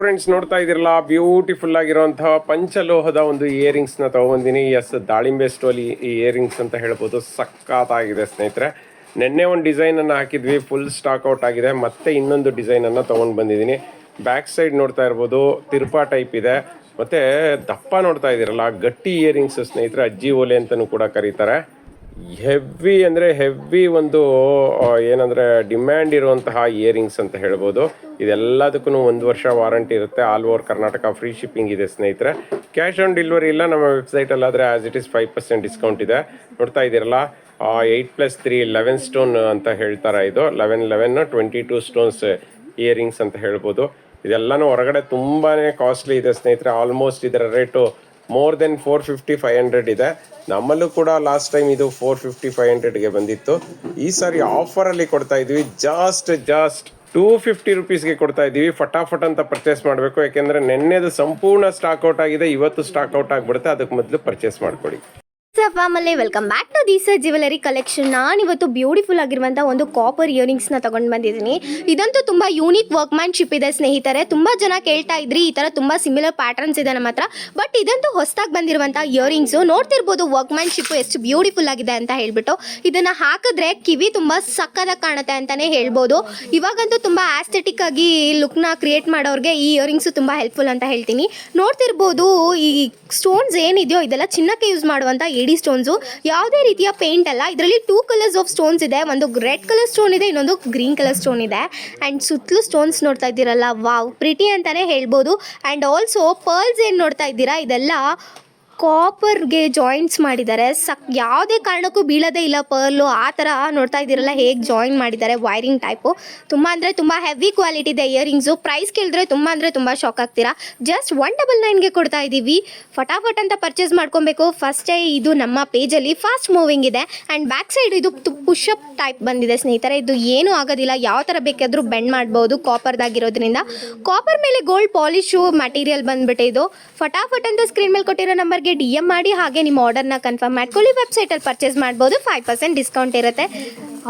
Friends ನೋಡ್ತಾ ಇದಿರಲ್ಲ, beautiful ಆಗಿರುವಂತಹ ಪಂಚಲೋಹದ ಒಂದು ಇಯರಿಂಗ್ಸ್ ನ ತಗೊಂಡ್ಬಂದಿನಿ. ಎಸ್, ದಾಳಿಂಬೆ ಸ್ಟೋಲ್ ಈ ಇಯರಿಂಗ್ಸ್ ಅಂತ ಹೇಳ್ಬೋದು. ಸಖತ್ತಾಗಿದೆ ಸ್ನೇಹಿತರೆ. ನಿನ್ನೆ ಒಂದು ಡಿಸೈನ್ ಅನ್ನು ಹಾಕಿದ್ವಿ, ಫುಲ್ ಸ್ಟಾಕ್ ಔಟ್ ಆಗಿದೆ. ಮತ್ತೆ ಇನ್ನೊಂದು ಡಿಸೈನ್ ಅನ್ನ ತಗೊಂಡು ಬಂದಿದ್ದೀನಿ. ಬ್ಯಾಕ್ ಸೈಡ್ ನೋಡ್ತಾ ಇರ್ಬೋದು, ತಿರುಪಾ ಟೈಪ್ ಇದೆ. ಮತ್ತೆ ದಪ್ಪ ನೋಡ್ತಾ ಇದಿರಲ್ಲ, ಗಟ್ಟಿ ಇಯರಿಂಗ್ಸ್ ಸ್ನೇಹಿತರೆ. ಅಜ್ಜಿ ಓಲೆ ಅಂತಲೂ ಕೂಡ ಕರೀತಾರೆ. ಹೆವಿ ಅಂದರೆ ಹೆವಿ ಒಂದು ಏನಂದರೆ ಡಿಮ್ಯಾಂಡ್ ಇರುವಂತಹ ಇಯರಿಂಗ್ಸ್ ಅಂತ ಹೇಳ್ಬೋದು. ಇದೆಲ್ಲದಕ್ಕೂ 1 ವರ್ಷ ವಾರಂಟಿ ಇರುತ್ತೆ. All over Karnataka free shipping ಇದೆ ಸ್ನೇಹಿತರೆ. ಕ್ಯಾಶ್ ಆನ್ ಡೆಲಿವರಿ ಇಲ್ಲ. ನಮ್ಮ ವೆಬ್ಸೈಟಲ್ಲಾದರೆ ಆ್ಯಸ್ ಇಟ್ ಈಸ್ 5% ಡಿಸ್ಕೌಂಟ್ ಇದೆ. ನೋಡ್ತಾ ಇದ್ದೀರಲ್ಲ, 8+3 11 ಸ್ಟೋನ್ ಅಂತ ಹೇಳ್ತಾರೆ. ಇದು 11 22 ಸ್ಟೋನ್ಸ್ ಇಯರಿಂಗ್ಸ್ ಅಂತ ಹೇಳ್ಬೋದು. ಇದೆಲ್ಲನೂ ಹೊರಗಡೆ ತುಂಬಾ ಕಾಸ್ಟ್ಲಿ ಇದೆ ಸ್ನೇಹಿತರೆ. ಆಲ್ಮೋಸ್ಟ್ ಇದರ ರೇಟು ಮೋರ್ ದೆನ್ 450-500 ಇದೆ. ನಮ್ಮಲ್ಲೂ ಕೂಡ ಲಾಸ್ಟ್ ಟೈಮ್ ಇದು 450-500ಗೆ ಬಂದಿತ್ತು. ಈ ಸಾರಿ ಆಫರಲ್ಲಿ ಕೊಡ್ತಾ ಇದ್ವಿ. ಜಸ್ಟ್ 250 ರುಪೀಸ್ಗೆ ಕೊಡ್ತಾ ಇದ್ದೀವಿ. ಫಟಾಫಟ್ ಅಂತ ಪರ್ಚೇಸ್ ಮಾಡಬೇಕು, ಯಾಕೆಂದರೆ ನೆನ್ನೆದು ಸಂಪೂರ್ಣ ಸ್ಟಾಕ್ ಔಟ್ ಆಗಿದೆ. ಇವತ್ತು ಸ್ಟಾಕ್ ಔಟ್ ಆಗಿಬಿಡುತ್ತೆ. ಅದಕ್ಕೆ ಮೊದಲು ಪರ್ಚೇಸ್ ಮಾಡ್ಕೊಳ್ಳಿ. Family, welcome back to these jewellery collection. ನಾನಿವತ್ತು ಬ್ಯೂಟಿಫುಲ್ ಆಗಿರುವಂಥ ಒಂದು ಕಾಪರ್ ಇಯರಿಂಗ್ಸ್ನ ತೊಗೊಂಡು ಬಂದಿದ್ದೀನಿ. ಇದಂತೂ ತುಂಬ ಯೂನಿಕ್ ವರ್ಕ್ಮ್ಯಾನ್ಶಿಪ್ ಇದೆ ಸ್ನೇಹಿತರೆ. ತುಂಬ ಜನ ಕೇಳ್ತಾ ಇದ್ರಿ, ಈ ಥರ ತುಂಬ ಸಿಮಿಲರ್ ಪ್ಯಾಟರ್ನ್ಸ್ ಇದೆ ನಮ್ಮ ಹತ್ರ. ಬಟ್ ಇದಂತೂ ಹೊಸದಾಗಿ ಬಂದಿರುವಂಥ ಇಯರಿಂಗ್ಸು. ನೋಡ್ತಿರ್ಬೋದು ವರ್ಕ್ಮ್ಯಾನ್ಶಿಪ್ಪು ಎಷ್ಟು ಬ್ಯೂಟಿಫುಲ್ ಆಗಿದೆ ಅಂತ ಹೇಳ್ಬಿಟ್ಟು. ಇದನ್ನು ಹಾಕಿದ್ರೆ ಕಿವಿ ತುಂಬ ಸಕ್ಕದಾಗಿ ಕಾಣುತ್ತೆ ಅಂತಲೇ ಹೇಳ್ಬೋದು. ಇವಾಗಂತೂ ತುಂಬ ಆಸ್ಥೆಟಿಕ್ ಆಗಿ ಲುಕ್ನ ಕ್ರಿಯೇಟ್ ಮಾಡೋರಿಗೆ ಈ ಇಯರಿಂಗ್ಸು ತುಂಬ ಹೆಲ್ಪ್ಫುಲ್ ಅಂತ ಹೇಳ್ತೀನಿ. ನೋಡ್ತಿರ್ಬೋದು, ಈ ಸ್ಟೋನ್ಸ್ ಏನಿದೆಯೋ ಇದೆಲ್ಲ ಚಿನ್ನಕ್ಕೆ ಯೂಸ್ ಮಾಡುವಂಥ ಎಡಿ ಸ್ಟೋನ್ಸು. ಯಾವುದೇ ರೀತಿಯ ಪೇಂಟ್ ಅಲ್ಲ. ಇದರಲ್ಲಿ 2 ಕಲರ್ಸ್ ಆಫ್ ಸ್ಟೋನ್ಸ್ ಇದೆ. ಒಂದು ರೆಡ್ ಕಲರ್ ಸ್ಟೋನ್ ಇದೆ, ಇನ್ನೊಂದು ಗ್ರೀನ್ ಕಲರ್ ಸ್ಟೋನ್ ಇದೆ. ಆ್ಯಂಡ್ ಸುತ್ತಲೂ ಸ್ಟೋನ್ಸ್ ನೋಡ್ತಾ ಇದ್ದೀರಲ್ಲ, ವಾವ್, ಪ್ರಿಟಿ ಅಂತಲೇ ಹೇಳ್ಬೋದು. ಆ್ಯಂಡ್ ಆಲ್ಸೋ ಪರ್ಲ್ಸ್ ಏನು ನೋಡ್ತಾ ಇದ್ದೀರಾ, ಇದೆಲ್ಲ ಕಾಪರ್ಗೆ ಜಾಯಿಂಟ್ಸ್ ಮಾಡಿದ್ದಾರೆ. ಯಾವುದೇ ಕಾರಣಕ್ಕೂ ಬೀಳೋದೇ ಇಲ್ಲ ಪರ್ಲು. ಆ ಥರ ನೋಡ್ತಾ ಇದ್ದೀರಲ್ಲ ಹೇಗೆ ಜಾಯಿನ್ ಮಾಡಿದ್ದಾರೆ, ವೈರಿಂಗ್ ಟೈಪು. ತುಂಬ ಅಂದರೆ ತುಂಬ ಹೆವಿ ಕ್ವಾಲಿಟಿ ಇದೆ ಇಯರಿಂಗ್ಸು. ಪ್ರೈಸ್ ಕೇಳಿದ್ರೆ ತುಂಬ ಶಾಕ್ ಆಗ್ತೀರಾ. ಜಸ್ಟ್ 199ಗೆ ಕೊಡ್ತಾ ಇದ್ದೀವಿ. ಫಟಾಫಟ್ ಅಂತ ಪರ್ಚೇಸ್ ಮಾಡ್ಕೊಬೇಕು. ಫಸ್ಟೇ ಇದು ನಮ್ಮ ಪೇಜಲ್ಲಿ ಫಾಸ್ಟ್ ಮೂವಿಂಗ್ ಇದೆ. ಆ್ಯಂಡ್ ಬ್ಯಾಕ್ ಸೈಡ್ ಇದು ಪುಷಪ್ ಟೈಪ್ ಬಂದಿದೆ ಸ್ನೇಹಿತರೆ. ಇದು ಏನೂ ಆಗೋದಿಲ್ಲ, ಯಾವ ಥರ ಬೇಕಾದರೂ ಬೆಂಡ್ ಮಾಡ್ಬೋದು ಕಾಪರ್ದಾಗಿರೋದ್ರಿಂದ. ಕಾಪರ್ ಮೇಲೆ ಗೋಲ್ಡ್ ಪಾಲಿಶು ಮೆಟೀರಿಯಲ್ ಬಂದುಬಿಟ್ಟು ಇದು. ಫಟಾಫಟ್ ಅಂತ ಸ್ಕ್ರೀನ್ ಮೇಲೆ ಕೊಟ್ಟಿರೋ ನಂಬರ್ಗೆ DM ಮಾಡಿ, ಹಾಗೆ ನಿಮ್ಮ ಆರ್ಡರ್ನ ಕನ್ಫರ್ಮ್ ಮಾಡ್ಕೊಳ್ಳಿ. ವೆಬ್ಸೈಟಲ್ಲಿ ಪರ್ಚೇಸ್ ಮಾಡ್ಬೋದು. 5% ಡಿಸ್ಕೌಂಟ್ ಇರುತ್ತೆ.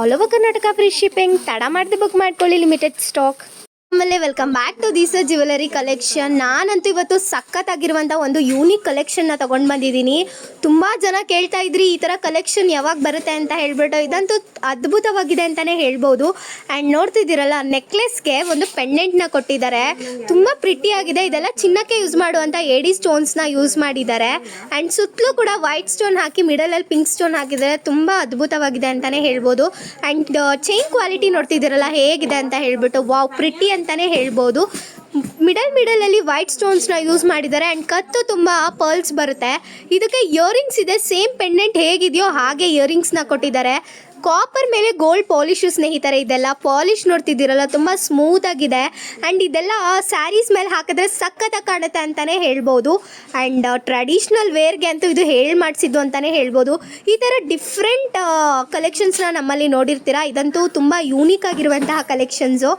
All over Karnataka free shipping. ತಡ ಮಾಡದೆ ಬುಕ್ ಮಾಡ್ಕೊಳ್ಳಿ, ಲಿಮಿಟೆಡ್ ಸ್ಟಾಕ್. ಆಮೇಲೆ welcome back to these jewellery collection. ನಾನಂತೂ ಇವತ್ತು ಸಖತ್ತಾಗಿರುವಂಥ ಒಂದು ಯೂನಿಕ್ ಕಲೆಕ್ಷನ್ನ ತೊಗೊಂಡು ಬಂದಿದ್ದೀನಿ. ತುಂಬ ಜನ ಕೇಳ್ತಾ ಇದ್ರಿ ಈ ಥರ ಕಲೆಕ್ಷನ್ ಯಾವಾಗ ಬರುತ್ತೆ ಅಂತ ಹೇಳ್ಬಿಟ್ಟು. ಇದಂತೂ ಅದ್ಭುತವಾಗಿದೆ ಅಂತಲೇ ಹೇಳ್ಬೋದು. ಆ್ಯಂಡ್ ನೋಡ್ತಿದ್ದೀರಲ್ಲ, ನೆಕ್ಲೆಸ್ಗೆ ಒಂದು ಪೆಂಡೆಂಟ್ನ ಕೊಟ್ಟಿದ್ದಾರೆ. ತುಂಬ ಪ್ರಿಟಿಯಾಗಿದೆ. ಇದೆಲ್ಲ ಚಿನ್ನಕ್ಕೆ ಯೂಸ್ ಮಾಡುವಂಥ ಎಡಿ ಸ್ಟೋನ್ಸ್ನ ಯೂಸ್ ಮಾಡಿದ್ದಾರೆ. ಆ್ಯಂಡ್ ಸುತ್ತಲೂ ಕೂಡ ವೈಟ್ ಸ್ಟೋನ್ ಹಾಕಿ ಮಿಡಲಲ್ಲಿ ಪಿಂಕ್ ಸ್ಟೋನ್ ಹಾಕಿದ್ದಾರೆ. ತುಂಬ ಅದ್ಭುತವಾಗಿದೆ ಅಂತಲೇ ಹೇಳ್ಬೋದು. ಆ್ಯಂಡ್ ಚೈನ್ ಕ್ವಾಲಿಟಿ ನೋಡ್ತಿದ್ದೀರಲ್ಲ ಹೇಗಿದೆ ಅಂತ ಹೇಳ್ಬಿಟ್ಟು, ವಾವ್, ಪ್ರಿಟಿ ಅಂತಲೇ ಹೇಳ್ಬೋದು. ಮಿಡಲಲ್ಲಿ ವೈಟ್ ಸ್ಟೋನ್ಸ್ನ ಯೂಸ್ ಮಾಡಿದ್ದಾರೆ. ಆ್ಯಂಡ್ ಕತ್ತು ತುಂಬ ಪರ್ಲ್ಸ್ ಬರುತ್ತೆ. ಇದಕ್ಕೆ ಇಯರಿಂಗ್ಸ್ ಇದೆ. ಸೇಮ್ ಪೆಂಡೆಂಟ್ ಹೇಗಿದೆಯೋ ಹಾಗೆ ಇಯರಿಂಗ್ಸ್ನ ಕೊಟ್ಟಿದ್ದಾರೆ. ಕಾಪರ್ ಮೇಲೆ ಗೋಲ್ಡ್ ಪಾಲಿಶು ಸ್ನೇಹಿತರೆ. ಇದೆಲ್ಲ ಪಾಲಿಶ್ ನೋಡ್ತಿದ್ದೀರಲ್ಲ, ತುಂಬ ಸ್ಮೂತಾಗಿದೆ. ಆ್ಯಂಡ್ ಇದೆಲ್ಲ ಸ್ಯಾರೀಸ್ ಮೇಲೆ ಹಾಕಿದ್ರೆ ಸಖತ್ತಾಗಿ ಕಾಣುತ್ತೆ ಅಂತಲೇ ಹೇಳ್ಬೋದು. ಆ್ಯಂಡ್ ಟ್ರೆಡಿಷ್ನಲ್ ವೇರ್ಗೆ ಅಂತೂ ಇದು ಮಾಡಿಸಿದ್ದು ಅಂತಲೇ ಹೇಳ್ಬೋದು. ಈ ಥರ ಡಿಫ್ರೆಂಟ್ ಕಲೆಕ್ಷನ್ಸ್ನ ನಮ್ಮಲ್ಲಿ ನೋಡಿರ್ತೀರ. ಇದಂತೂ ತುಂಬ ಯೂನಿಕ್ ಆಗಿರುವಂತಹ collections.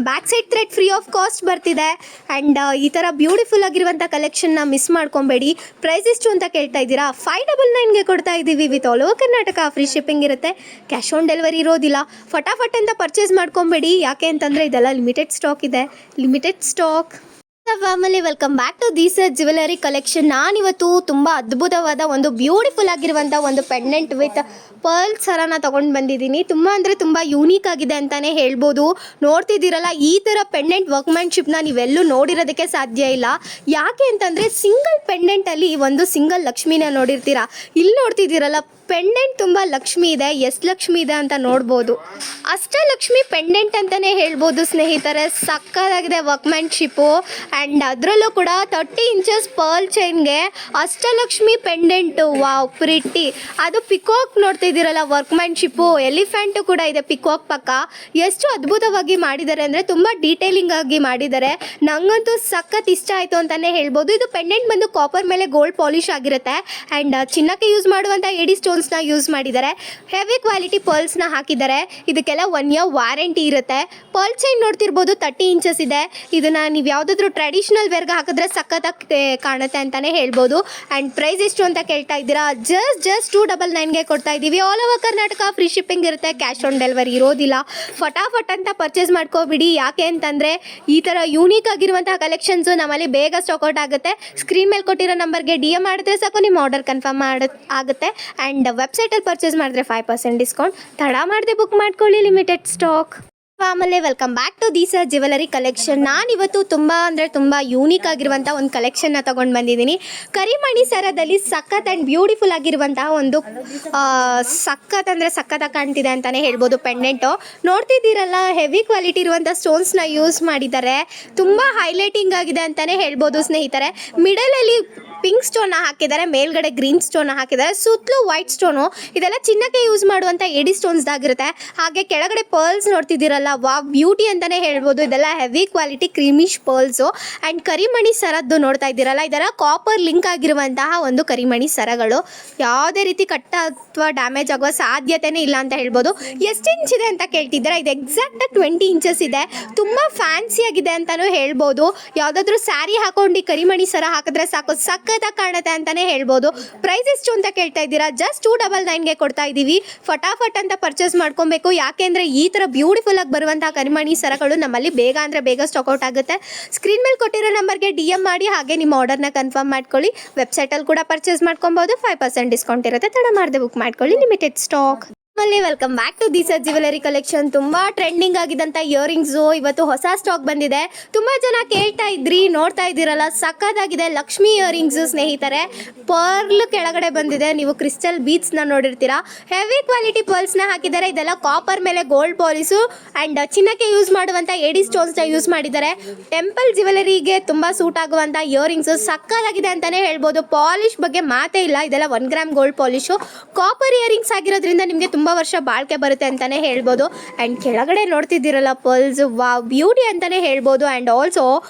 Back side thread free of cost ಬರ್ತಿದೆ. ಆ್ಯಂಡ್ ಈ ಥರ ಬ್ಯೂಟಿಫುಲ್ ಆಗಿರುವಂಥ ಕಲೆಕ್ಷನ್ನ ಮಿಸ್ ಮಾಡ್ಕೊಬೇಡಿ. ಪ್ರೈಸ್ ಎಷ್ಟು ಅಂತ ಕೇಳ್ತಾ ಇದ್ದೀರಾ? 599ಗೆ ಕೊಡ್ತಾ ಇದ್ದೀವಿ. With all over Karnataka free shipping ಇರುತ್ತೆ. ಕ್ಯಾಶ್ ಆನ್ ಡೆಲಿವರಿ ಇರೋದಿಲ್ಲ. ಫಟಾಫಟ್ ಅಂತ ಪರ್ಚೇಸ್ ಮಾಡ್ಕೊಬೇಡಿ, ಯಾಕೆ ಅಂತಂದರೆ ಇದೆಲ್ಲ ಲಿಮಿಟೆಡ್ ಸ್ಟಾಕ್ ಇದೆ. Limited stock. Family, welcome back to these jewellery collection. ನಾನಿವತ್ತು ತುಂಬ ಅದ್ಭುತವಾದ ಒಂದು ಬ್ಯೂಟಿಫುಲ್ ಆಗಿರುವಂಥ ಒಂದು ಪೆಂಡೆಂಟ್ ವಿತ್ ಪರ್ಲ್ ಸರನ ತೊಗೊಂಡು ಬಂದಿದ್ದೀನಿ. ತುಂಬ ಅಂದರೆ ತುಂಬ ಯೂನಿಕ್ ಆಗಿದೆ ಅಂತಲೇ ಹೇಳ್ಬೋದು. ನೋಡ್ತಿದ್ದೀರಲ್ಲ, ಈ ಥರ ಪೆಂಡೆಂಟ್ ವರ್ಕ್ಮ್ಯಾನ್ಶಿಪ್ನ ನೀವೆಲ್ಲೂ ನೋಡಿರೋದಕ್ಕೆ ಸಾಧ್ಯ ಇಲ್ಲ. ಯಾಕೆ ಅಂತಂದರೆ ಸಿಂಗಲ್ ಪೆಂಡೆಂಟಲ್ಲಿ ಒಂದು ಸಿಂಗಲ್ ಲಕ್ಷ್ಮಿನ ನೋಡಿರ್ತೀರ. ಇಲ್ಲಿ ನೋಡ್ತಿದ್ದೀರಲ್ಲ, ಪೆಂಡೆಂಟ್ ತುಂಬ ಲಕ್ಷ್ಮಿ ಇದೆ. ಎಷ್ಟು ಲಕ್ಷ್ಮಿ ಇದೆ ಅಂತ ನೋಡ್ಬೋದು. ಅಷ್ಟಲಕ್ಷ್ಮಿ ಪೆಂಡೆಂಟ್ ಅಂತಲೇ ಹೇಳ್ಬೋದು ಸ್ನೇಹಿತರೆ. ಸಕ್ಕತ್ತಾಗಿದೆ ವರ್ಕ್ಮ್ಯಾನ್ಶಿಪ್ಪು. ಆ್ಯಂಡ್ ಅದರಲ್ಲೂ ಕೂಡ 30 ಇಂಚಸ್ ಪರ್ಲ್ ಚೈನ್ಗೆ ಅಷ್ಟಲಕ್ಷ್ಮಿ ಪೆಂಡೆಂಟು. Wow, pretty. ಅದು ಪಿಕಾಕ್ ನೋಡ್ತಿದ್ದೀರಲ್ಲ ವರ್ಕ್ಮ್ಯಾನ್ಶಿಪ್ಪು. ಎಲಿಫೆಂಟು ಕೂಡ ಇದೆ ಪಿಕಾಕ್ ಪಕ್ಕ. ಎಷ್ಟು ಅದ್ಭುತವಾಗಿ ಮಾಡಿದ್ದಾರೆ ಅಂದರೆ ತುಂಬ ಡೀಟೇಲಿಂಗ್ ಆಗಿ ಮಾಡಿದ್ದಾರೆ. ನನಗಂತೂ ಸಖತ್ ಇಷ್ಟ ಆಯಿತು ಅಂತಲೇ ಹೇಳ್ಬೋದು. ಇದು ಪೆಂಡೆಂಟ್ ಬಂದು ಕಾಪರ್ ಮೇಲೆ ಗೋಲ್ಡ್ ಪಾಲಿಶ್ ಆಗಿರುತ್ತೆ. ಆ್ಯಂಡ್ ಚಿನ್ನಕ್ಕೆ ಯೂಸ್ ಮಾಡುವಂಥ ಎಡಿ ಸ್ಟೋನ್ಸ್ ಸ್ಟೋನ್ಸ್ನ ಯೂಸ್ ಮಾಡಿದ್ದಾರೆ. ಹೆವಿ ಕ್ವಾಲಿಟಿ ಪರ್ಲ್ಸ್ನ ಹಾಕಿದ್ದಾರೆ. ಇದಕ್ಕೆಲ್ಲ 1 year ವಾರಂಟಿ ಇರುತ್ತೆ. ಪರ್ಲ್ ಚೈನ್ ನೋಡ್ತಿರ್ಬೋದು 30 inches ಇದೆ. ಇದನ್ನು ನೀವು ಯಾವುದಾದ್ರೂ ಟ್ರೆಡಿಷ್ನಲ್ ವೇರ್ಗೆ ಹಾಕಿದ್ರೆ ಸಖತ್ತಾಗಿ ಕಾಣುತ್ತೆ ಅಂತಲೇ ಹೇಳ್ಬೋದು. ಆ್ಯಂಡ್ ಪ್ರೈಸ್ ಎಷ್ಟು ಅಂತ ಕೇಳ್ತಾ ಇದ್ದೀರಾ? ಜಸ್ಟ್ 299ಗೆ ಕೊಡ್ತಾ ಇದ್ದೀವಿ. All over Karnataka free shipping ಇರುತ್ತೆ. ಕ್ಯಾಶ್ ಆನ್ ಡೆಲಿವರಿ ಇರೋದಿಲ್ಲ. ಫಟಾಫಟ್ ಅಂತ ಪರ್ಚೇಸ್ ಮಾಡ್ಕೋಬಿಡಿ. ಯಾಕೆ ಅಂತಂದರೆ ಈ ಥರ ಯೂನಿಕ್ ಆಗಿರುವಂತಹ ಕಲೆಕ್ಷನ್ಸು ನಮ್ಮಲ್ಲಿ ಬೇಗ ಸ್ಟಾಕ್ಔಟ್ ಆಗುತ್ತೆ. ಸ್ಕ್ರೀನ್ ಮೇಲೆ ಕೊಟ್ಟಿರೋ ನಂಬರ್ಗೆ DM ಮಾಡಿದ್ರೆ ಸಾಕು, ನಿಮ್ಮ ಆರ್ಡರ್ ಕನ್ಫರ್ಮ್ ಆಗುತ್ತೆ. ಆ್ಯಂಡ್ ವೆಬ್ಸೈಟಲ್ಲಿ ಪರ್ಚೇಸ್ ಮಾಡಿದ್ರೆ 5% ಡಿಸ್ಕೌಂಟ್. ತಡ ಮಾಡದೆ ಬುಕ್ ಮಾಡ್ಕೊಳ್ಳಿ, ಲಿಮಿಟೆಡ್ ಸ್ಟಾಕ್. ಆಮೇಲೆ welcome back to Deesa jewellery collection. ನಾನಿವತ್ತು ತುಂಬ ಯೂನಿಕ್ ಆಗಿರುವಂಥ ಒಂದು ಕಲೆಕ್ಷನ್ನ ತೊಗೊಂಡು ಬಂದಿದ್ದೀನಿ. ಕರಿಮಣಿ ಸರದಲ್ಲಿ ಸಖತ್ ಆ್ಯಂಡ್ ಬ್ಯೂಟಿಫುಲ್ ಆಗಿರುವಂತಹ ಒಂದು ಸಖತ್ತಾಗಿ ಕಾಣ್ತಿದೆ ಅಂತಲೇ ಹೇಳ್ಬೋದು. ಪೆಂಡೆಂಟು ನೋಡ್ತಿದ್ದೀರಲ್ಲ, ಹೆವಿ ಕ್ವಾಲಿಟಿ ಇರುವಂಥ ಸ್ಟೋನ್ಸ್ನ ಯೂಸ್ ಮಾಡಿದ್ದಾರೆ. ತುಂಬ ಹೈಲೈಟಿಂಗ್ ಆಗಿದೆ ಅಂತಲೇ ಹೇಳ್ಬೋದು ಸ್ನೇಹಿತರೆ. ಮಿಡಲಲ್ಲಿ ಪಿಂಕ್ ಸ್ಟೋನ್ನ ಹಾಕಿದ್ದಾರೆ, ಮೇಲ್ಗಡೆ ಗ್ರೀನ್ ಸ್ಟೋನ್ನ ಹಾಕಿದ್ದಾರೆ, ಸುತ್ತಲೂ ವೈಟ್ ಸ್ಟೋನು. ಇದೆಲ್ಲ ಚಿನ್ನಕ್ಕೆ ಯೂಸ್ ಮಾಡುವಂಥ ಎಡಿ ಸ್ಟೋನ್ಸ್ದಾಗಿರುತ್ತೆ. ಹಾಗೆ ಕೆಳಗಡೆ ಪರ್ಲ್ಸ್ ನೋಡ್ತಿದ್ದೀರಲ್ಲ, ಬ್ಯೂಟಿ ಅಂತಲೇ ಹೇಳ್ಬೋದು. ಇದೆಲ್ಲ heavy quality creamish pearls. And ಕರಿಮಣಿ ಸರದ್ದು ನೋಡ್ತಾ ಇದ್ದೀರಲ್ಲ, ಇದೆಲ್ಲ ಕಾಪರ್ ಲಿಂಕ್ ಆಗಿರುವಂತಹ ಒಂದು ಕರಿಮಣಿ ಸರಗಳು. ಯಾವುದೇ ರೀತಿ ಕಟ್ ಅಥವಾ ಡ್ಯಾಮೇಜ್ ಆಗುವ ಸಾಧ್ಯತೆನೇ ಇಲ್ಲ ಅಂತ ಹೇಳ್ಬೋದು. ಎಷ್ಟು ಇಂಚ್ ಇದೆ ಅಂತ ಕೇಳ್ತಿದ್ದೀರಾ? ಇದು ಎಕ್ಸಾಕ್ಟಾಗಿ 20 inches ಇದೆ. ತುಂಬ ಫ್ಯಾನ್ಸಿಯಾಗಿದೆ ಅಂತಲೂ ಹೇಳ್ಬೋದು. ಯಾವುದಾದ್ರೂ ಸ್ಯಾರಿ ಹಾಕೊಂಡು ಕರಿಮಣಿ ಸರ ಹಾಕಿದ್ರೆ ಸಾಕು, ಸಖತ್ತಾಗಿ ಕಾಣುತ್ತೆ ಅಂತಲೇ ಹೇಳ್ಬೋದು. ಪ್ರೈಸ್ ಎಷ್ಟು ಅಂತ ಕೇಳ್ತಾ ಇದ್ದೀರಾ? ಜಸ್ಟ್ 299ಗೆ ಕೊಡ್ತಾ ಇದ್ದೀವಿ. ಫಟಾಫಟ್ ಅಂತ ಪರ್ಚೇಸ್ ಮಾಡ್ಕೊಬೇಕು. ಯಾಕೆಂದರೆ ಈ ಥರ ಬ್ಯೂಟಿಫುಲ್ ಆಗಿ ಬರುವಂತಹ ಕರಿಮಣಿ ಸರಗಳು ನಮ್ಮಲ್ಲಿ ಬೇಗ ಅಂದರೆ ಬೇಗ ಸ್ಟಾಕ್ಔಟ್ ಆಗುತ್ತೆ. ಸ್ಕ್ರೀನ್ ಮೇಲೆ ಕೊಟ್ಟಿರೋ ನಂಬರ್ಗೆ DM ಮಾಡಿ, ಹಾಗೆ ನಿಮ್ಮ ಆರ್ಡರ್ನ ಕನ್ಫರ್ಮ್ ಮಾಡ್ಕೊಳ್ಳಿ. ವೆಬ್ಸೈಟಲ್ಲಿ ಕೂಡ ಪರ್ಚೇಸ್ ಮಾಡ್ಕೊಬೋದು. 5% ಡಿಸ್ಕೌಂಟ್ ಇರುತ್ತೆ. ತಡ ಮಾಡದೆ ಬುಕ್ ಮಾಡ್ಕೊಳ್ಳಿ, limited stock. Welcome back to Deesa jewellery collection. ತುಂಬ ಟ್ರೆಂಡಿಂಗ್ ಆಗಿದ್ದಂಥ ಇಯರಿಂಗ್ಸು ಇವತ್ತು ಹೊಸ ಸ್ಟಾಕ್ ಬಂದಿದೆ. ತುಂಬ ಜನ ಕೇಳ್ತಾ ಇದ್ರಿ, ನೋಡ್ತಾ ಇದ್ದೀರಲ್ಲ, ಸಖತ್ತಾಗಿದೆ. ಲಕ್ಷ್ಮಿ ಇಯರಿಂಗ್ಸು ಸ್ನೇಹಿತರೆ. ಪರ್ಲ್ ಕೆಳಗಡೆ ಬಂದಿದೆ. ನೀವು ಕ್ರಿಸ್ಟಲ್ ಬೀಡ್ಸ್ನ ನೋಡಿರ್ತೀರಾ. ಹೆವಿ ಕ್ವಾಲಿಟಿ ಪರ್ಲ್ಸ್ನ ಹಾಕಿದ್ದಾರೆ. ಇದೆಲ್ಲ ಕಾಪರ್ ಮೇಲೆ ಗೋಲ್ಡ್ ಪಾಲಿಸು ಆ್ಯಂಡ್ ಚಿನ್ನಕ್ಕೆ ಯೂಸ್ ಮಾಡುವಂಥ ಎಡಿ ಸ್ಟೋನ್ಸ್ನ ಯೂಸ್ ಮಾಡಿದ್ದಾರೆ. ಟೆಂಪಲ್ ಜ್ಯುವೆಲರಿಗೆ ತುಂಬ ಸೂಟ್ ಆಗುವಂಥ ಇಯರಿಂಗ್ಸು ಸಖತ್ತಾಗಿದೆ ಅಂತಲೇ ಹೇಳ್ಬೋದು. ಪಾಲಿಶ್ ಬಗ್ಗೆ ಮಾತೇ ಇಲ್ಲ. ಇದೆಲ್ಲ 1 gram gold polish. Copper earrings ಆಗಿರೋದ್ರಿಂದ ನಿಮಗೆ ತುಂಬ ವರ್ಷ ಬಾಳಿಕೆ ಬರುತ್ತೆ ಅಂತಲೇ ಹೇಳ್ಬೋದು. ಆ್ಯಂಡ್ ಕೆಳಗಡೆ ನೋಡ್ತಿದ್ದೀರಲ್ಲ ಪರ್ಲ್ಸು, ಬ್ಯೂಟಿ ಅಂತಲೇ ಹೇಳ್ಬೋದು. ಆ್ಯಂಡ್ ಆಲ್ಸೋ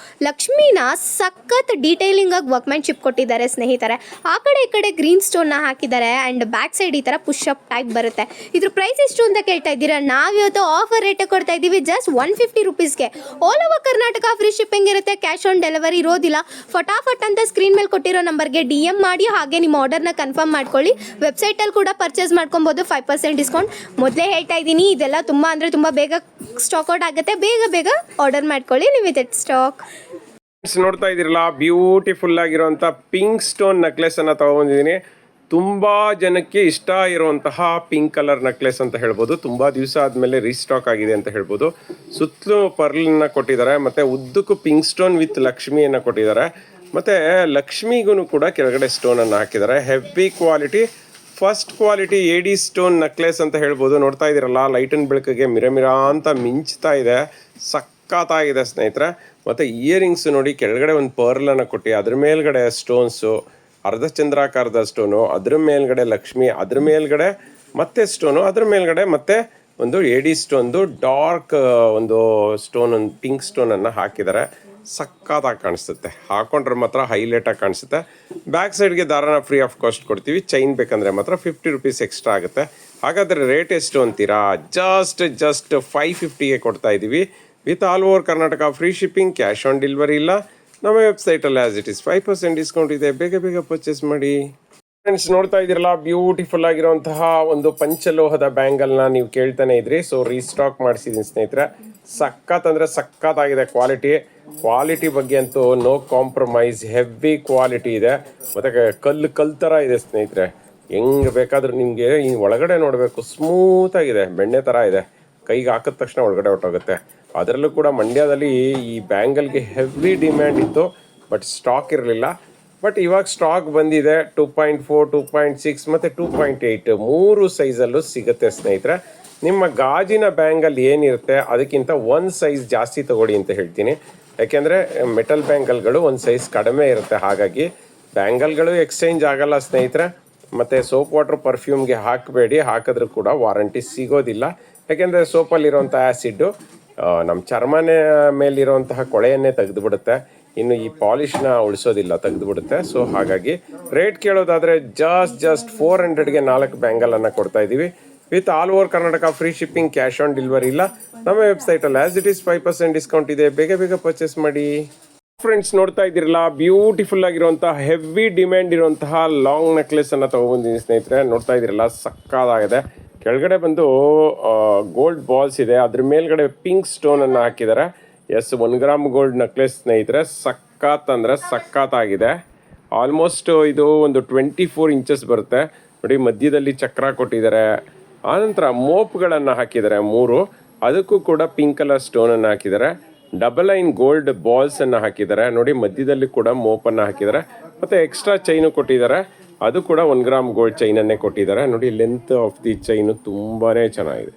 ಲಕ್ಷ್ಮೀನ ಸಖತ್ ಡೀಟೇಲಿಂಗ್ ಆಗಿ ವರ್ಕ್ಮ್ಯಾನ್ಶಿಪ್ ಕೊಟ್ಟಿದ್ದಾರೆ ಸ್ನೇಹಿತರೆ. ಆ ಕಡೆ ಈ ಕಡೆ ಗ್ರೀನ್ ಸ್ಟೋನ್ನ ಹಾಕಿದ್ದಾರೆ. ಆ್ಯಂಡ್ ಬ್ಯಾಕ್ ಸೈಡ್ ಈ ಥರ ಪುಷ್ ಅಪ್ ಟೈಪ್ ಬರುತ್ತೆ. ಇದ್ರ ಪ್ರೈಸ್ ಎಷ್ಟು ಅಂತ ಕೇಳ್ತಾ ಇದ್ದೀರಾ? ನಾವಿವತ್ತು ಆಫರ್ ರೇಟ್ ಕೊಡ್ತಾ ಇದ್ದೀವಿ. ಜಸ್ಟ್ 150 rupeesಗೆ. All over Karnataka free shipping ಇರುತ್ತೆ. ಕ್ಯಾಶ್ ಆನ್ ಡೆಲಿವರಿ ಇರೋದಿಲ್ಲ. ಫಟಾಫಟ್ ಅಂತ ಸ್ಕ್ರೀನ್ ಮೇಲೆ ಕೊಟ್ಟಿರೋ ನಂಬರ್ಗೆ DM ಮಾಡಿ, ಹಾಗೆ ನಿಮ್ಮ ಆರ್ಡರ್ನ ಕನ್ಫರ್ಮ್ ಮಾಡ್ಕೊಳ್ಳಿ. ವೆಬ್ಸೈಟಲ್ಲಿ ಕೂಡ ಪರ್ಚೇಸ್ ಮಾಡ್ಕೊಬೋದು. 5% ಡಿಸ್ಕೌಂಟ್. ಮೊದಲೇ ಹೇಳ್ತಾ ಇದ್ದೀನಿ, ಇದೆಲ್ಲ ತುಂಬ ಬೇಗ ಸ್ಟಾಕ್ಔಟ್ ಆಗುತ್ತೆ. ಬೇಗ ಆರ್ಡರ್ ಮಾಡ್ಕೊಳ್ಳಿ, ಲಿಮಿಟೆಡ್ ಸ್ಟಾಕ್. ನೋಡ್ತಾ ಇದ್ದೀರಲ್ಲ, ಬ್ಯೂಟಿಫುಲ್ ಆಗಿರುವಂಥ ಪಿಂಕ್ ಸ್ಟೋನ್ ನೆಕ್ಲೆಸ್ ಅನ್ನು ತಗೊಂಡಿದ್ದೀನಿ. ತುಂಬ ಜನಕ್ಕೆ ಇಷ್ಟ ಇರುವಂತಹ ಪಿಂಕ್ ಕಲರ್ ನೆಕ್ಲೆಸ್ ಅಂತ ಹೇಳ್ಬೋದು. ತುಂಬ ದಿವಸ ಆದಮೇಲೆ ರೀಸ್ಟಾಕ್ ಆಗಿದೆ ಅಂತ ಹೇಳ್ಬೋದು. ಸುತ್ತಲೂ ಪರ್ಲನ್ನ ಕೊಟ್ಟಿದ್ದಾರೆ, ಮತ್ತು ಉದ್ದಕ್ಕೂ ಪಿಂಕ್ ಸ್ಟೋನ್ ವಿತ್ ಲಕ್ಷ್ಮಿಯನ್ನು ಕೊಟ್ಟಿದ್ದಾರೆ. ಮತ್ತು ಲಕ್ಷ್ಮಿಗೂ ಕೂಡ ಕೆಳಗಡೆ ಸ್ಟೋನನ್ನು ಹಾಕಿದ್ದಾರೆ. ಹೆವಿ ಕ್ವಾಲಿಟಿ, ಫಸ್ಟ್ ಕ್ವಾಲಿಟಿ ಎಡಿ ಸ್ಟೋನ್ ನೆಕ್ಲೆಸ್ ಅಂತ ಹೇಳ್ಬೋದು. ನೋಡ್ತಾ ಇದ್ದೀರಲ್ಲ, ಲೈಟಿನ ಬೆಳಕಿಗೆ ಮಿರ ಅಂತ ಮಿಂಚ್ತಾ ಇದೆ. ಸಖತ್ತಾಗಿದೆ ಸ್ನೇಹಿತರೆ. ಮತ್ತು ಇಯರಿಂಗ್ಸ್ ನೋಡಿ, ಕೆಳಗಡೆ ಒಂದು ಪರ್ಲನ್ನು ಕೊಟ್ಟು ಅದ್ರ ಮೇಲ್ಗಡೆ ಸ್ಟೋನ್ಸು, ಅರ್ಧ ಚಂದ್ರಾಕಾರದ ಸ್ಟೋನು, ಅದ್ರ ಮೇಲ್ಗಡೆ ಲಕ್ಷ್ಮಿ, ಅದ್ರ ಮೇಲ್ಗಡೆ ಮತ್ತೆ ಸ್ಟೋನು, ಅದ್ರ ಮೇಲ್ಗಡೆ ಮತ್ತೆ ಒಂದು ಎಡಿ ಸ್ಟೋನ್ದು ಡಾರ್ಕ್ ಒಂದು ಸ್ಟೋನ್, ಒಂದು ಪಿಂಕ್ ಸ್ಟೋನನ್ನು ಹಾಕಿದ್ದಾರೆ. ಸಖತ್ತಾಗಿ ಕಾಣಿಸುತ್ತೆ. ಹಾಕೊಂಡ್ರೆ ಮಾತ್ರ ಹೈಲೈಟಾಗಿ ಕಾಣಿಸುತ್ತೆ. ಬ್ಯಾಕ್ ಸೈಡ್ಗೆ ದಾರನ ಫ್ರೀ ಆಫ್ ಕಾಸ್ಟ್ ಕೊಡ್ತೀವಿ. ಚೈನ್ ಬೇಕಂದರೆ ಮಾತ್ರ 50 rupees ಎಕ್ಸ್ಟ್ರಾ ಆಗುತ್ತೆ. ಹಾಗಾದರೆ ರೇಟ್ ಎಷ್ಟು ಅಂತೀರಾ? ಜಸ್ಟ್ 550ಗೆ ಕೊಡ್ತಾ ಇದ್ದೀವಿ. With all over Karnataka free shipping. Cash on delivery ಇಲ್ಲ. ನಮ್ಮ ವೆಬ್ಸೈಟಲ್ಲಿ ಆ್ಯಸ್ ಇಟ್ ಇಸ್ 5% ಡಿಸ್ಕೌಂಟ್ ಇದೆ. ಬೇಗ ಪರ್ಚೇಸ್ ಮಾಡಿ. ಫ್ರೆಂಡ್ಸ್, ನೋಡ್ತಾ ಇದ್ದೀರಲ್ಲ, ಬ್ಯೂಟಿಫುಲ್ ಆಗಿರುವಂತಹ ಒಂದು ಪಂಚಲೋಹದ ಬ್ಯಾಂಗಲ್ನ ನೀವು ಕೇಳ್ತಾನೆ ಇದ್ರಿ. ಸೊ ರೀಸ್ಟಾಕ್ ಮಾಡಿಸಿದ್ದೀನಿ ಸ್ನೇಹಿತರೆ. ಸಖತ್ತಾಗಿದೆ. ಕ್ವಾಲಿಟಿ ಬಗ್ಗೆ ಅಂತೂ ನೋ ಕಾಂಪ್ರಮೈಸ್. ಹೆವಿ ಕ್ವಾಲಿಟಿ ಇದೆ. ಮತ್ತು ಕಲ್ಲು ಥರ ಇದೆ ಸ್ನೇಹಿತರೆ. ಹೆಂಗೆ ಬೇಕಾದರೂ ನಿಮಗೆ ಈ ಒಳಗಡೆ ನೋಡಬೇಕು, ಸ್ಮೂತಾಗಿದೆ, ಬೆಣ್ಣೆ ಥರ ಇದೆ. ಕೈಗೆ ಹಾಕಿದ ತಕ್ಷಣ ಒಳಗಡೆ ಹೊರಟೋಗುತ್ತೆ. ಅದರಲ್ಲೂ ಕೂಡ ಮಂಡ್ಯದಲ್ಲಿ ಈ ಬ್ಯಾಂಗಲ್ಗೆ ಹೆವಿ ಡಿಮ್ಯಾಂಡ್ ಇತ್ತು, ಬಟ್ ಸ್ಟಾಕ್ ಇರಲಿಲ್ಲ. ಬಟ್ ಇವಾಗ ಸ್ಟಾಕ್ ಬಂದಿದೆ. 2.4, 2.6 ಮತ್ತು 2.8 3 ಸೈಜಲ್ಲೂ ಸಿಗುತ್ತೆ ಸ್ನೇಹಿತರೆ. ನಿಮ್ಮ ಗಾಜಿನ ಬ್ಯಾಂಗಲ್ ಏನಿರುತ್ತೆ ಅದಕ್ಕಿಂತ 1 ಸೈಜ್ ಜಾಸ್ತಿ ತಗೊಳ್ಳಿ ಅಂತ ಹೇಳ್ತೀನಿ. ಯಾಕೆಂದರೆ ಮೆಟಲ್ ಬ್ಯಾಂಗಲ್ಗಳು 1 ಸೈಜ್ ಕಡಿಮೆ ಇರುತ್ತೆ. ಹಾಗಾಗಿ ಬ್ಯಾಂಗಲ್ಗಳು ಎಕ್ಸ್ಚೇಂಜ್ ಆಗಲ್ಲ ಸ್ನೇಹಿತರೆ. ಮತ್ತು ಸೋಪ್ ವಾಟರ್ ಪರ್ಫ್ಯೂಮ್ಗೆ ಹಾಕಬೇಡಿ. ಹಾಕಿದ್ರೂ ಕೂಡ ವಾರಂಟಿ ಸಿಗೋದಿಲ್ಲ. ಯಾಕೆಂದರೆ ಸೋಪಲ್ಲಿರೋಂಥ ಆ್ಯಸಿಡ್ಡು ನಮ್ಮ ಚರ್ಮನೆ ಮೇಲಿರುವಂತಹ ಕೊಳೆಯನ್ನೇ ತೆಗೆದುಬಿಡುತ್ತೆ. ಇನ್ನು ಈ ಪಾಲಿಷ್ನ ಉಳಿಸೋದಿಲ್ಲ, ತೆಗೆದುಬಿಡುತ್ತೆ. ಸೊ ಹಾಗಾಗಿ ರೇಟ್ ಕೇಳೋದಾದರೆ ಜಸ್ಟ್ 400ಗೆ 4 ಬ್ಯಾಂಗಲನ್ನು ಕೊಡ್ತಾ ಇದ್ದೀವಿ with all over Karnataka. Free shipping, cash on delivery ಇಲ್ಲ. ನಮ್ಮ ವೆಬ್ಸೈಟಲ್ಲಿ ಆಸ್ ಇಟ್ ಈಸ್ 5% ಡಿಸ್ಕೌಂಟ್ ಇದೆ. ಬೇಗ ಪರ್ಚೇಸ್ ಮಾಡಿ. ಫ್ರೆಂಡ್ಸ್, ನೋಡ್ತಾ ಇದ್ದೀರಲ್ಲ, ಬ್ಯೂಟಿಫುಲ್ ಆಗಿರುವಂತಹ ಹೆವಿ ಡಿಮ್ಯಾಂಡ್ ಇರುವಂತಹ ಲಾಂಗ್ ನೆಕ್ಲೆಸ್ ಅನ್ನು ತಗೊಬಂದಿದ್ದೀನಿ ಸ್ನೇಹಿತರೆ. ನೋಡ್ತಾ ಇದ್ದೀರಲ್ಲ, ಸಕ್ಕತ್ತಾಗಿದೆ. ಕೆಳಗಡೆ ಬಂದು ಗೋಲ್ಡ್ ಬಾಲ್ಸ್ ಇದೆ, ಅದ್ರ ಮೇಲ್ಗಡೆ ಪಿಂಕ್ ಸ್ಟೋನ್ ಅನ್ನು ಹಾಕಿದ್ದಾರೆ. 1 ಗ್ರಾಮ್ ಗೋಲ್ಡ್ ನೆಕ್ಲೆಸ್ ಸ್ನೇಹಿತರೆ. ಸಕ್ಕತ್ತಾಗಿದೆ. ಆಲ್ಮೋಸ್ಟ್ ಇದು ಒಂದು 24 ಇಂಚಸ್ ಬರುತ್ತೆ ನೋಡಿ. ಮಧ್ಯದಲ್ಲಿ ಚಕ್ರ ಕೊಟ್ಟಿದ್ದಾರೆ. ಆನಂತರ ಮೋಪ್ಗಳನ್ನು ಹಾಕಿದ್ದಾರೆ 3, ಅದಕ್ಕೂ ಕೂಡ ಪಿಂಕ್ ಕಲರ್ ಸ್ಟೋನನ್ನು ಹಾಕಿದ್ದಾರೆ. ಡಬಲ್ ಲೈನ್ ಗೋಲ್ಡ್ ಬಾಲ್ಸನ್ನು ಹಾಕಿದ್ದಾರೆ ನೋಡಿ. ಮಧ್ಯದಲ್ಲಿ ಕೂಡ ಮೋಪನ್ನು ಹಾಕಿದ್ದಾರೆ. ಮತ್ತು ಎಕ್ಸ್ಟ್ರಾ ಚೈನು ಕೊಟ್ಟಿದ್ದಾರೆ, ಅದು ಕೂಡ 1 ಗ್ರಾಮ್ ಗೋಲ್ಡ್ ಚೈನನ್ನೇ ಕೊಟ್ಟಿದ್ದಾರೆ ನೋಡಿ. ಲೆಂತ್ ಆಫ್ ದಿ ಚೈನು ತುಂಬಾ ಚೆನ್ನಾಗಿದೆ,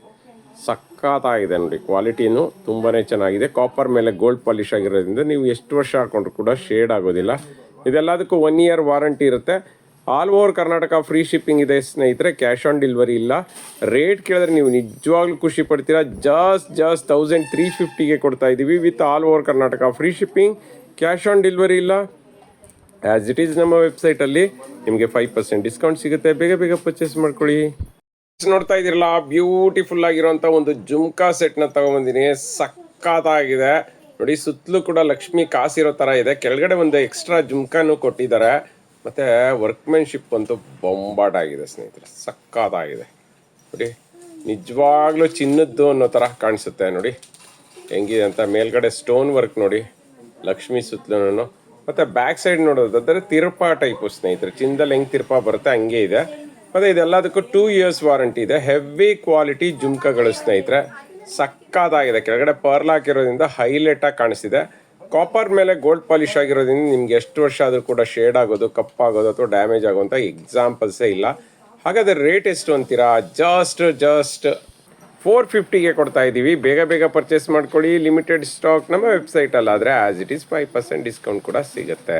ಸಕ್ಕತ್ತಾಗಿದೆ ನೋಡಿ. ಕ್ವಾಲಿಟಿನೂ ತುಂಬಾ ಚೆನ್ನಾಗಿದೆ. ಕಾಪರ್ ಮೇಲೆ ಗೋಲ್ಡ್ ಪಾಲಿಶ್ ಆಗಿರೋದ್ರಿಂದ ನೀವು ಎಷ್ಟು ವರ್ಷ ಹಾಕೊಂಡ್ರು ಕೂಡ ಶೇಡ್ ಆಗೋದಿಲ್ಲ. ಇದೆಲ್ಲದಕ್ಕೂ 1 ಇಯರ್ ವಾರಂಟಿ ಇರುತ್ತೆ. All over Karnataka free shipping ಇದೆ ಸ್ನೇಹಿತರೆ. ಕ್ಯಾಶ್ ಆನ್ ಡೆಲಿವರಿ ಇಲ್ಲ. ರೇಟ್ ಕೇಳಿದ್ರೆ ನೀವು ನಿಜವಾಗ್ಲೂ ಖುಷಿ ಪಡ್ತೀರಾ. ಜಸ್ಟ್ 1350ಗೆ ಕೊಡ್ತಾ ಇದ್ದೀವಿ with all over Karnataka free shipping, cash on delivery ಇಲ್ಲ. ಆ್ಯಸ್ ಇಟ್ ಈಸ್ ನಮ್ಮ ವೆಬ್ಸೈಟಲ್ಲಿ ನಿಮಗೆ 5% ಡಿಸ್ಕೌಂಟ್ ಸಿಗುತ್ತೆ. ಬೇಗ ಪರ್ಚೇಸ್ ಮಾಡ್ಕೊಳ್ಳಿ. ನೋಡ್ತಾ ಇದ್ದೀರಲ್ಲ, ಬ್ಯೂಟಿಫುಲ್ ಆಗಿರುವಂಥ ಒಂದು ಜುಮ್ಕಾ ಸೆಟ್ನ ತಗೊಂಬಂದಿನಿ. ಸಕ್ಕತ್ತಾಗಿದೆ ನೋಡಿ. ಸುತ್ತಲೂ ಕೂಡ ಲಕ್ಷ್ಮಿ ಕಾಸಿರೋ ಥರ ಇದೆ. ಕೆಳಗಡೆ ಒಂದು ಎಕ್ಸ್ಟ್ರಾ ಜುಮ್ಕಾನು ಕೊಟ್ಟಿದ್ದಾರೆ. ಮತ್ತು ವರ್ಕ್ಮೆನ್ಶಿಪ್ ಅಂತೂ ಬೊಂಬಾಟ್ ಆಗಿದೆ ಸ್ನೇಹಿತರೆ. ಸಕ್ಕತ್ತಾಗಿದೆ ನೋಡಿ. ನಿಜವಾಗ್ಲೂ ಚಿನ್ನದ್ದು ಅನ್ನೋ ಥರ ಕಾಣಿಸುತ್ತೆ ನೋಡಿ ಹೆಂಗಿದೆ ಅಂತ. ಮೇಲ್ಗಡೆ ಸ್ಟೋನ್ ವರ್ಕ್ ನೋಡಿ, ಲಕ್ಷ್ಮಿ ಸುತ್ತಲೂ. ಮತ್ತು ಬ್ಯಾಕ್ ಸೈಡ್ ನೋಡೋದಾದರೆ ತಿರುಪ ಟೈಪು ಸ್ನೇಹಿತರೆ. ಚಿನ್ನದಲ್ಲಿ ಹೆಂಗೆ ತಿರುಪ ಬರುತ್ತೆ ಹಂಗೆ ಇದೆ. ಮತ್ತು ಇದೆಲ್ಲದಕ್ಕೂ 2 ಇಯರ್ಸ್ ವಾರಂಟಿ ಇದೆ. ಹೆವಿ ಕ್ವಾಲಿಟಿ ಜುಮ್ಕಾಗಳು ಸ್ನೇಹಿತರೆ. ಸಕ್ಕತ್ತಾಗಿದೆ. ಕೆಳಗಡೆ ಪರ್ಲ್ ಹಾಕಿರೋದ್ರಿಂದ ಹೈಲೈಟಾಗಿ ಕಾಣಿಸ್ತಿದೆ. ಕಾಪರ್ ಮೇಲೆ ಗೋಲ್ಡ್ ಪಾಲಿಶ್ ಆಗಿರೋದ್ರಿಂದ ನಿಮ್ಗೆ ಎಷ್ಟು ವರ್ಷ ಆದರೂ ಕೂಡ ಶೇಡ್ ಆಗೋದು, ಕಪ್ಪಾಗೋದು ಅಥವಾ ಡ್ಯಾಮೇಜ್ ಆಗೋಂಥ ಎಕ್ಸಾಂಪಲ್ಸೇ ಇಲ್ಲ. ಹಾಗಾದರೆ ರೇಟ್ ಎಷ್ಟು ಅಂತೀರಾ? ಜಸ್ಟ್ 450ಗೆ ಕೊಡ್ತಾ ಇದ್ದೀವಿ. ಬೇಗ ಪರ್ಚೇಸ್ ಮಾಡ್ಕೊಳ್ಳಿ. ಲಿಮಿಟೆಡ್ ಸ್ಟಾಕ್ ನಮ್ಮ ವೆಬ್ಸೈಟಲ್ಲಾದರೆ ಆ್ಯಸ್ ಇಟ್ ಈಸ್ 5% ಡಿಸ್ಕೌಂಟ್ ಕೂಡ ಸಿಗುತ್ತೆ.